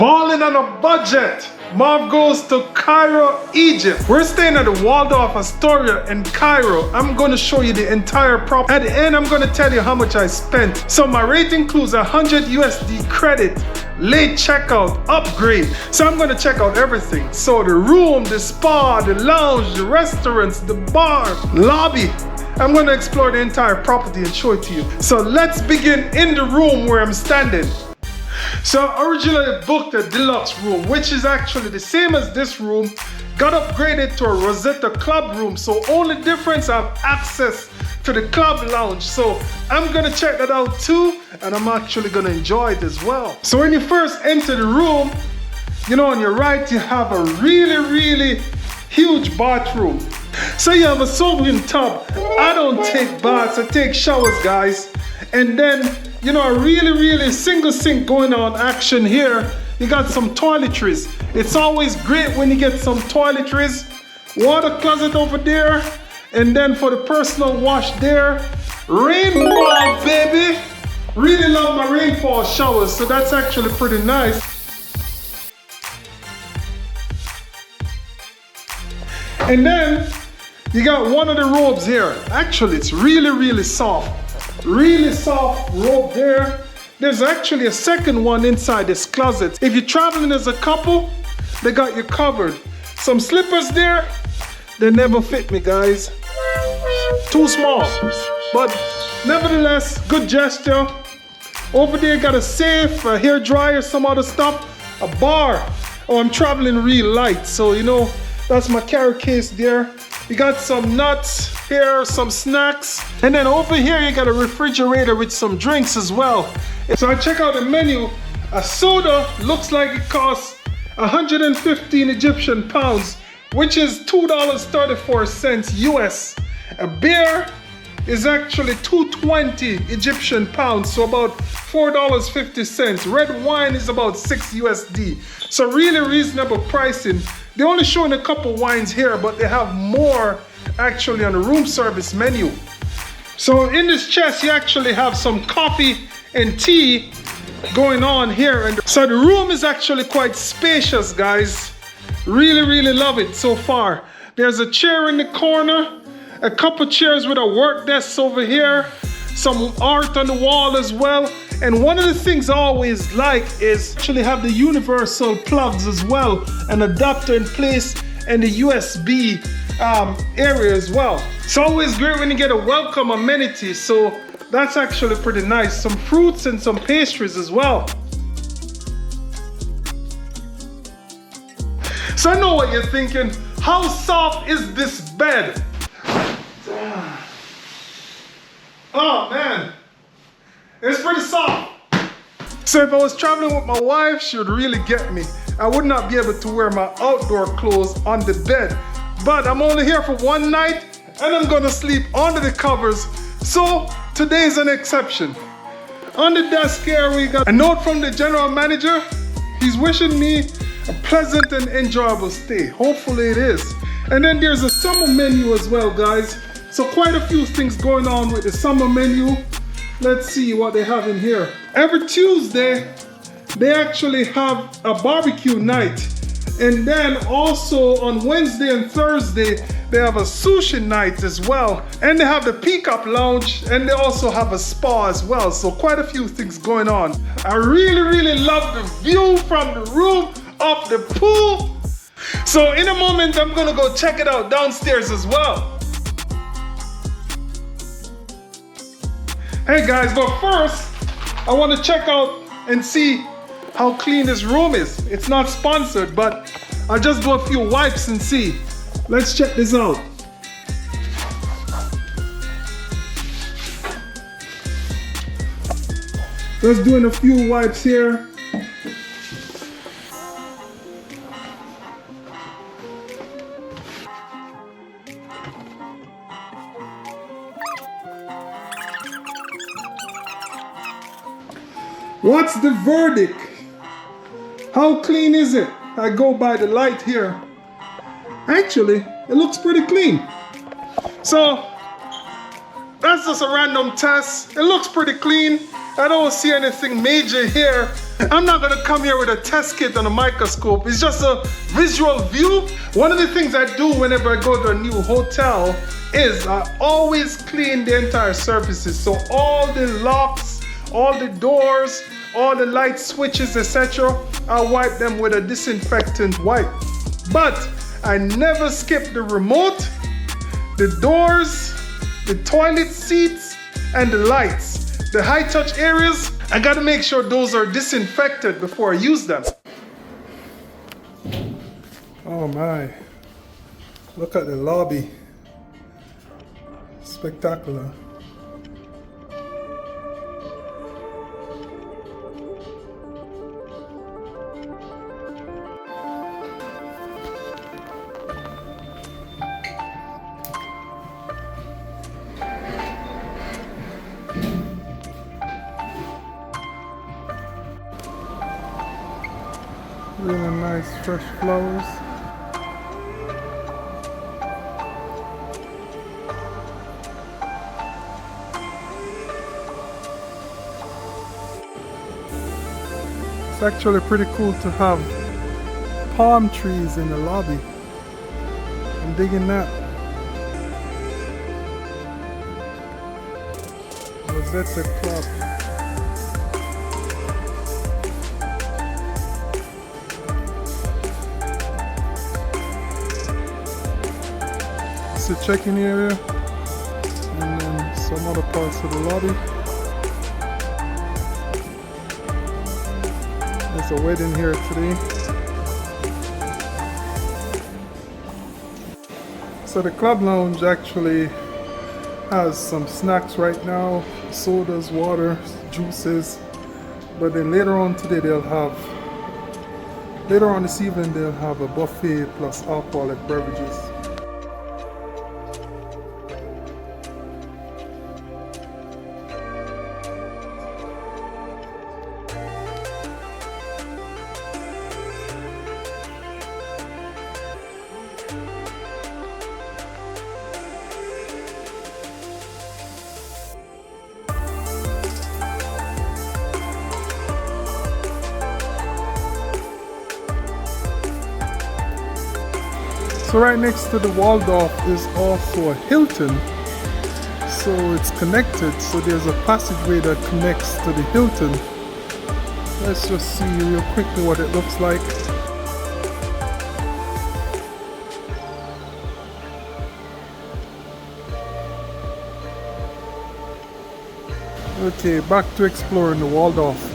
Balling on a budget. Marv goes to Cairo, Egypt. We're staying at the Waldorf Astoria in Cairo. I'm going to show you the entire property. At the end, I'm going to tell you how much I spent. So my rate includes 100 USD credit, late checkout, upgrade. So I'm going to check out everything. So the room, the spa, the lounge, the restaurants, the bar, lobby. I'm going to explore the entire property and show it to you. So let's begin in the room where I'm standing. So I originally booked a deluxe room, which is actually the same as this room. Got upgraded to a Rosetta Club room. So only difference, I have access to the club lounge. So I'm gonna check that out too, and I'm actually gonna enjoy it as well. So when you first enter the room, you know, on your right, you have a really huge bathroom. So you have a soaking tub. I don't take baths, I take showers, guys. And then, you know, a really single sink going on action here. You got some toiletries. It's always great when you get some toiletries. Water closet over there. And then for the personal wash there. Rainfall, baby. Really love my rainfall showers, so that's actually pretty nice. And then you got one of the robes here. Actually, it's really soft. Really soft robe there. There's actually a second one inside this closet. If you're traveling as a couple, they got you covered. Some slippers there. They never fit me, guys. Too small. But nevertheless, good gesture. Over there, got a safe, a hair dryer, some other stuff. A bar. Oh, I'm traveling real light, so you know, that's my carry case there. You got some nuts here, some snacks. And then over here, you got a refrigerator with some drinks as well. So I check out the menu. A soda looks like it costs 115 Egyptian pounds, which is $2.34 US. A beer is actually 220 Egyptian pounds, so about $4.50. Red wine is about 6 USD. So really reasonable pricing. They're only showing a couple wines here, but they have more actually on the room service menu. So in this chest, you actually have some coffee and tea going on here. And so the room is actually quite spacious, guys. Really love it so far. There's a chair in the corner, a couple chairs with a work desk over here, some art on the wall as well. And one of the things I always like is actually have the universal plugs as well, an adapter in place, and the USB area as well. It's always great when you get a welcome amenity, so that's actually pretty nice. Some fruits and some pastries as well. So I know what you're thinking. How soft is this bed? Oh man, it's pretty soft. So if I was traveling with my wife, she would really get me. I would not be able to wear my outdoor clothes on the bed. But I'm only here for one night and I'm gonna sleep under the covers. So today's an exception. On the desk here, we got a note from the general manager. He's wishing me a pleasant and enjoyable stay. Hopefully it is. And then there's a summer menu as well, guys. So quite a few things going on with the summer menu. Let's see what they have in here. Every Tuesday, they actually have a barbecue night. And then also on Wednesday and Thursday, they have a sushi night as well. And they have the Peacock Lounge, and they also have a spa as well. So quite a few things going on. I really love the view from the room of the pool. So in a moment, I'm gonna go check it out downstairs as well. Hey guys, but first, I want to check out and see how clean this room is. It's not sponsored, but I'll just do a few wipes and see. Let's check this out. Just doing a few wipes here. What's the verdict? How clean is it? I go by the light here. Actually, it looks pretty clean. So, that's just a random test. It looks pretty clean. I don't see anything major here. I'm not gonna come here with a test kit and a microscope. It's just a visual view. One of the things I do whenever I go to a new hotel is I always clean the entire surfaces. So all the locks, all the doors, all the light switches, etc. I wipe them with a disinfectant wipe. But I never skip the remote, the doors, the toilet seats, and the lights. The high touch areas, I gotta make sure those are disinfected before I use them. Oh my, look at the lobby. Spectacular. Really nice fresh flowers. It's actually pretty cool to have palm trees in the lobby. I'm digging that. Rosetta Club. It's the check-in area, and then some other parts of the lobby. There's a wedding here today. So the club lounge actually has some snacks right now, sodas, water, juices, but then later on today later on this evening they'll have a buffet plus alcoholic beverages. So right next to the Waldorf is also a Hilton, so it's connected, so there's a passageway that connects to the Hilton. Let's just see real quickly what it looks like. Okay, back to exploring the Waldorf.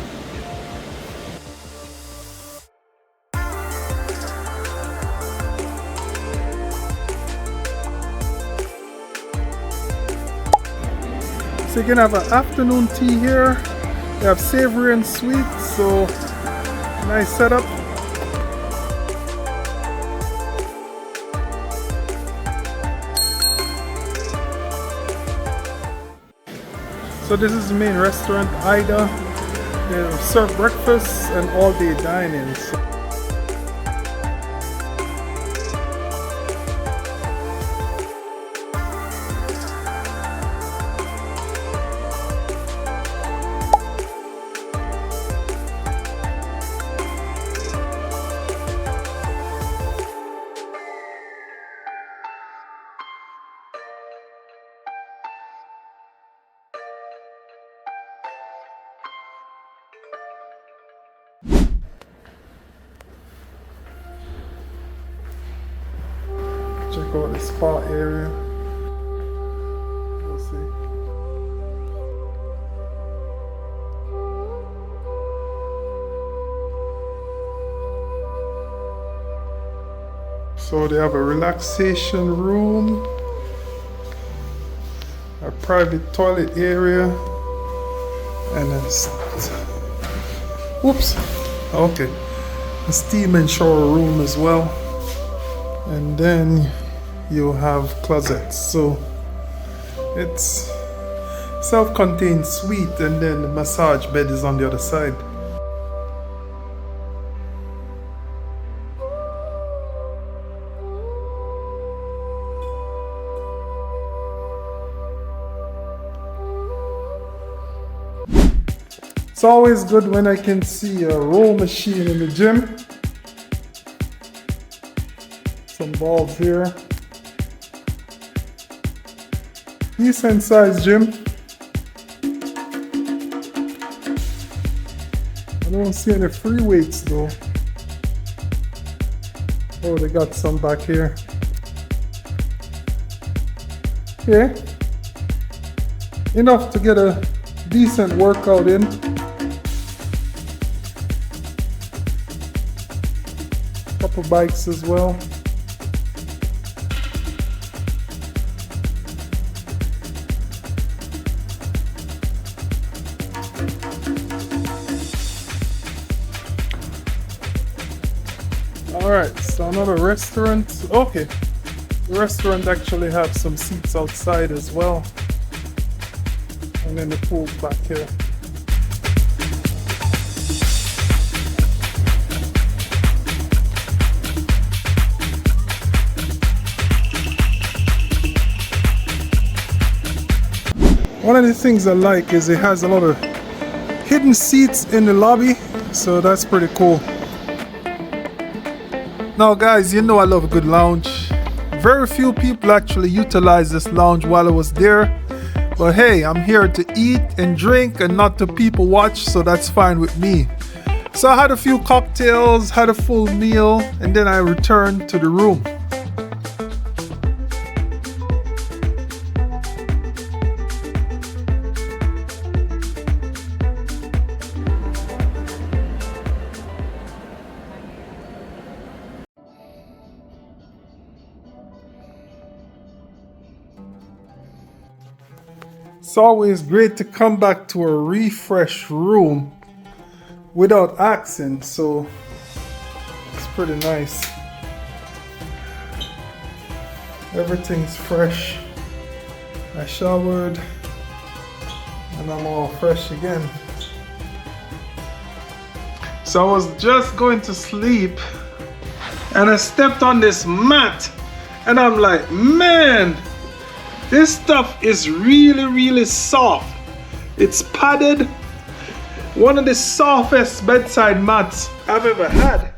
So you can have an afternoon tea here. They have savory and sweet, so nice setup. So this is the main restaurant, Ayda. They serve breakfast and all-day dining. Check out the spa area. Let's see. So they have a relaxation room, a private toilet area, and a steam and shower room as well. And then you have closets, so it's self-contained suite, and then the massage bed is on the other side. It's always good when I can see a row machine in the gym. Some balls here. Decent sized gym. I don't see any free weights though. Oh, they got some back here. Okay. Enough to get a decent workout in. Couple bikes as well. Alright, so another restaurant. Okay, the restaurant actually have some seats outside as well. And then the pool's back here. One of the things I like is it has a lot of hidden seats in the lobby, so that's pretty cool. Now guys, you know I love a good lounge. Very few people actually utilize this lounge while I was there. But hey, I'm here to eat and drink and not to people watch, so that's fine with me. So I had a few cocktails, had a full meal, and then I returned to the room. It's always great to come back to a refreshed room without asking, so it's pretty nice. Everything's fresh. I showered and I'm all fresh again. So I was just going to sleep and I stepped on this mat and I'm like, man, this stuff is really soft. It's padded. One of the softest bedside mats I've ever had.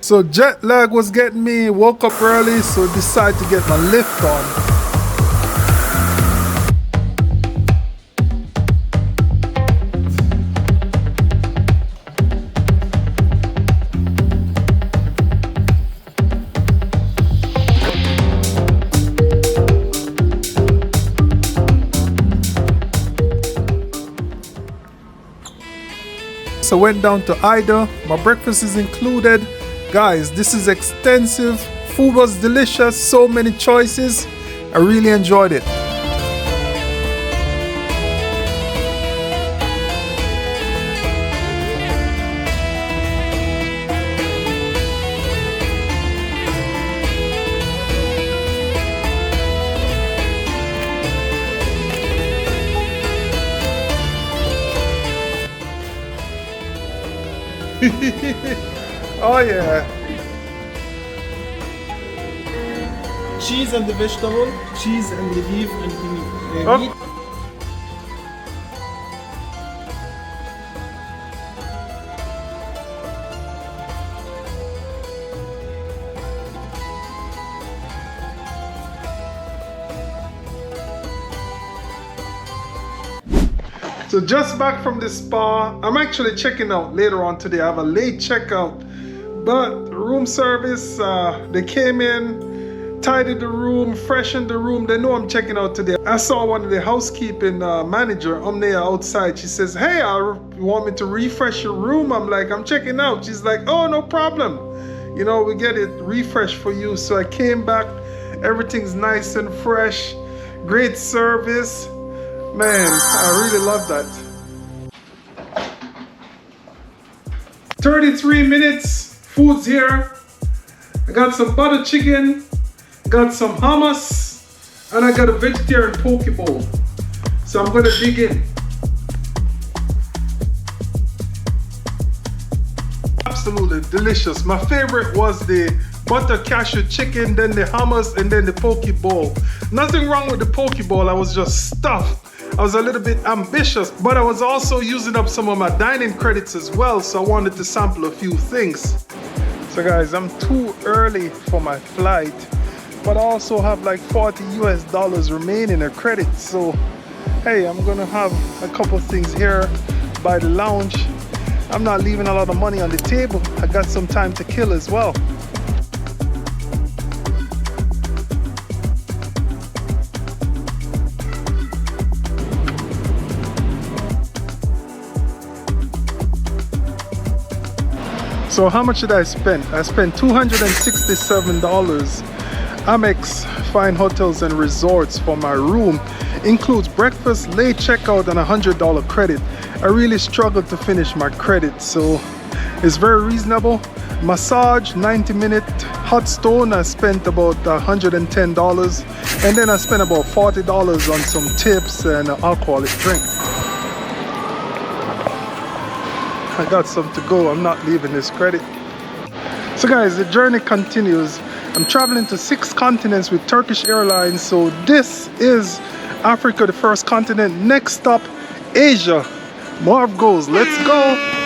So jet lag was getting me, woke up early, so decided to get my lift on. So went down to Ayda. My breakfast is included. Guys, this is extensive. Food was delicious. So many choices. I really enjoyed it. Oh yeah. Cheese and the vegetable, cheese and the beef and the meat. So just back from the spa. I'm actually checking out later on today. I have a late checkout, but room service, they came in, tidied the room, freshened the room. They know I'm checking out today. I saw one of the housekeeping manager, Omnia, outside. She says, hey, you want me to refresh your room? I'm like, I'm checking out. She's like, oh, no problem. You know, we get it refreshed for you. So I came back. Everything's nice and fresh. Great service. Man, I really love that. 33 minutes, food's here. I got some butter chicken, got some hummus, and I got a vegetarian poke bowl. So I'm gonna dig in. Absolutely delicious. My favorite was the butter cashew chicken, then the hummus, and then the poke bowl. Nothing wrong with the poke bowl, I was just stuffed. I was a little bit ambitious, but I was also using up some of my dining credits as well, so I wanted to sample a few things. So guys, I'm too early for my flight, but I also have like $40 US remaining in credit. So hey, I'm gonna have a couple things here by the lounge. I'm not leaving a lot of money on the table. I got some time to kill as well. So how much did I spend? I spent $267. Amex Fine Hotels and Resorts for my room. Includes breakfast, late checkout, and $100 credit. I really struggled to finish my credit, so it's very reasonable. Massage, 90-minute. Hot stone, I spent about $110. And then I spent about $40 on some tips and an alcoholic drink. I got some to go. I'm not leaving this credit. So guys, the journey continues. I'm traveling to 6 continents with Turkish Airlines. So this is Africa, the first continent. Next stop, Asia. Marv goes. Let's go.